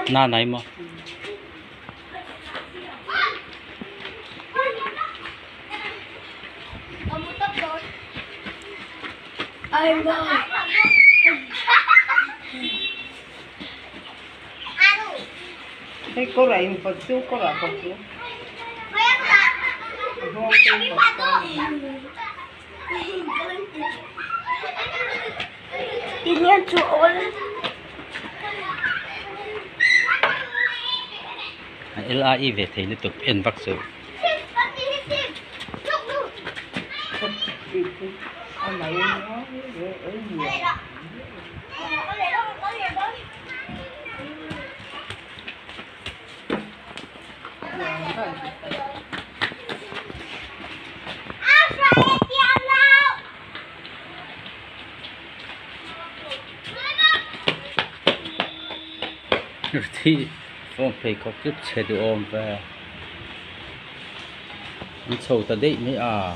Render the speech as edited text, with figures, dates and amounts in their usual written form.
na này mà cái cô lại một chút có là một chút không tin một con ini yang cuol LAI về thì liên tục in vắc sự anh này nó ở nhiều thì phong phải có chút chế độ ôm về nó sầu ta đấy mới à